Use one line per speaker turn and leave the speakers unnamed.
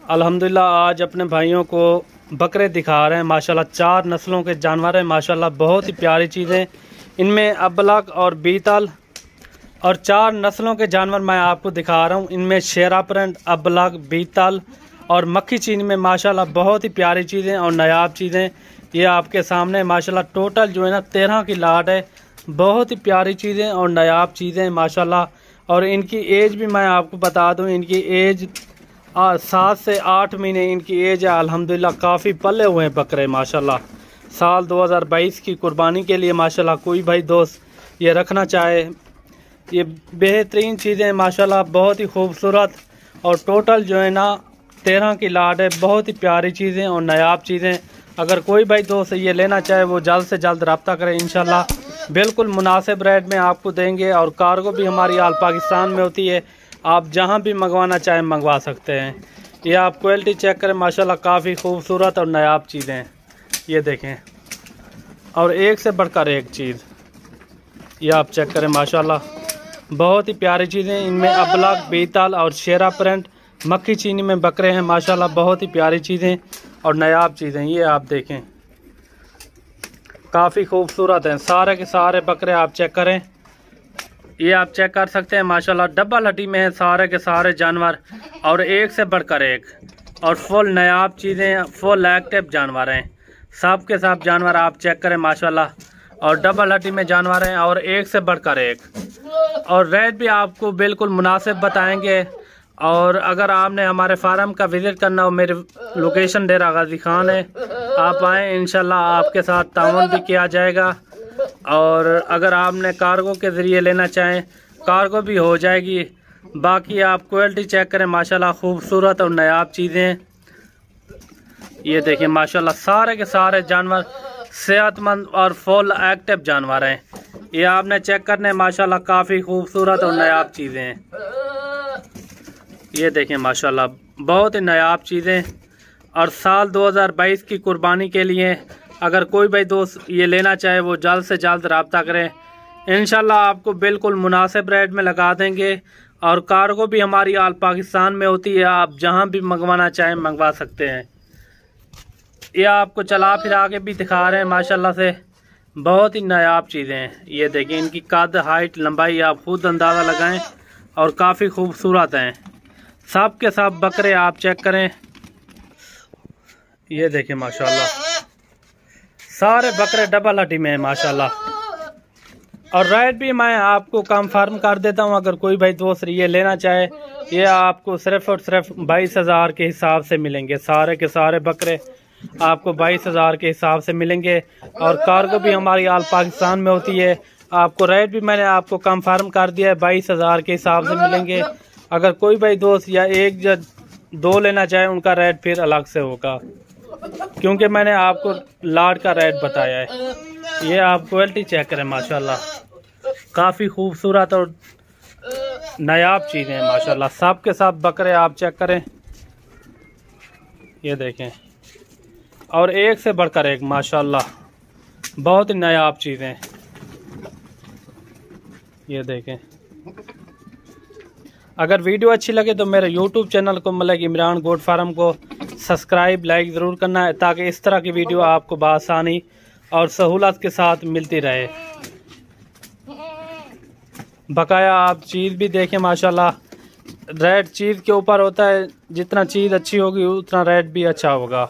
अल्हम्दुलिल्लाह आज अपने भाइयों को बकरे दिखा रहे हैं। माशाल्लाह 4 नस्लों के जानवर हैं। माशाल्लाह बहुत ही प्यारी चीज़ें। इनमें अबलग और बीतल और 4 नस्लों के जानवर मैं आपको दिखा रहा हूँ। इनमें शेरापरंट, अबलग, बीतल और मक्खी चीनी में माशाल्लाह बहुत ही प्यारी चीज़ें और नायाब चीज़ें ये आपके सामने। माशाल्लाह टोटल जो है ना 13 की लाट है। बहुत ही प्यारी चीज़ें और नायाब चीज़ें माशाल्लाह। और इनकी एज भी मैं आपको बता दूं, इनकी एज 7 से 8 महीने इनकी एज है। अल्हम्दुलिल्लाह काफ़ी पले हुए हैं बकरे माशाल्लाह। साल 2022 की कुर्बानी के लिए माशाल्लाह कोई भाई दोस्त ये रखना चाहे, ये बेहतरीन चीज़ें माशाल्लाह, बहुत ही खूबसूरत। और टोटल जो है ना 13 की लाट है। बहुत ही प्यारी चीज़ें और नायाब चीज़ें। अगर कोई भाई दोस्त ये लेना चाहे वो जल्द से जल्द रब्ता करें। इंशाल्लाह बिल्कुल मुनासिब रेट में आपको देंगे। और कार्गो भी हमारी आल पाकिस्तान में होती है। आप जहां भी मंगवाना चाहें मंगवा सकते हैं। ये आप क्वालिटी चेक करें माशाल्लाह, काफ़ी खूबसूरत और नायाब चीज़ें हैं। ये देखें, और एक से बढ़कर एक चीज़ ये आप चेक करें माशाल्लाह, बहुत ही प्यारी चीज़ें। इनमें अबलग, बीतल और शेरा प्रिंट मक्खी चीनी में बकरे हैं माशाल्लाह। बहुत ही प्यारी चीज़ें और नायाब चीज़ें। ये आप देखें, काफ़ी खूबसूरत हैं सारे के सारे बकरे। आप चेक करें, ये आप चेक कर सकते हैं माशाल्लाह। डबल हड्डी में है सारे के सारे जानवर और एक से बढ़कर एक। और फुल नायाब चीज़ें, फुल एक्टिव जानवर हैं। सब के सब जानवर आप चेक करें माशाल्लाह। और डबल हड्डी में जानवर हैं और एक से बढ़कर एक। और रेट भी आपको बिल्कुल मुनासिब बताएंगे। और अगर आपने हमारे फार्म का विज़िट करना हो, मेरी लोकेशन डेरा गाजी खान है, आप आएँ, इंशाल्लाह आपके साथ ताउन भी किया जाएगा। और अगर आपने कार्गो के ज़रिए लेना चाहें कार्गो भी हो जाएगी। बाकी आप क्वालिटी चेक करें माशाल्लाह, खूबसूरत और नायाब चीज़ें। ये देखिए माशाल्लाह, सारे के सारे जानवर सेहतमंद और फुल एक्टिव जानवर हैं। ये आपने चेक करने माशाल्लाह, काफ़ी खूबसूरत और नायाब चीज़ें हैं। ये देखें माशाल्लाह, बहुत ही नायाब चीज़ें। और साल 2022 की कुर्बानी के लिए अगर कोई भाई दोस्त ये लेना चाहे वो जल्द से जल्द रब्ता करें। इंशाल्लाह आपको बिल्कुल मुनासिब रेट में लगा देंगे। और कार्गो भी हमारी आल पाकिस्तान में होती है। आप जहां भी मंगवाना चाहें मंगवा सकते हैं। ये आपको चला फिरा के भी दिखा रहे हैं माशाल्लाह से, बहुत ही नायाब चीज़ें हैं। ये देखिए, इनकी कद, हाइट, लंबाई आप खुद अंदाज़ा लगाएं। और काफ़ी खूबसूरत हैं सब के सब बकरे। आप चेक करें, ये देखें माशाल्लाह, सारे बकरे डबल हड्डी में है माशाल्लाह। और रेट भी मैं आपको कंफर्म कर देता हूं। अगर कोई भाई दोस्त ये लेना चाहे, ये आपको सिर्फ और सिर्फ 22,000 के हिसाब से मिलेंगे। सारे के सारे बकरे आपको 22,000 के हिसाब से मिलेंगे। और कार्गो भी हमारी आल पाकिस्तान में होती है। आपको रेट भी मैंने आपको कंफर्म कर दिया है, 22,000 के हिसाब से मिलेंगे। अगर कोई भाई दोस्त या एक या 2 लेना चाहे उनका रेट फिर अलग से होगा, क्योंकि मैंने आपको लाट का रेट बताया है। ये आप क्वालिटी चेक करें माशाल्लाह, काफ़ी खूबसूरत और नायाब चीज़ें हैं माशाल्लाह। सब के सब बकरे आप चेक करें, ये देखें, और एक से बढ़कर एक माशाल्लाह, बहुत ही नायाब चीज़ें। ये देखें, अगर वीडियो अच्छी लगे तो मेरे YouTube चैनल को मलिक इमरान गोट फार्म को सब्सक्राइब, लाइक ज़रूर करना है, ताकि इस तरह की वीडियो आपको बआसानी और सहूलत के साथ मिलती रहे। बकाया आप चीज़ भी देखें माशाल्लाह, रेट चीज़ के ऊपर होता है। जितना चीज़ अच्छी होगी उतना रेट भी अच्छा होगा।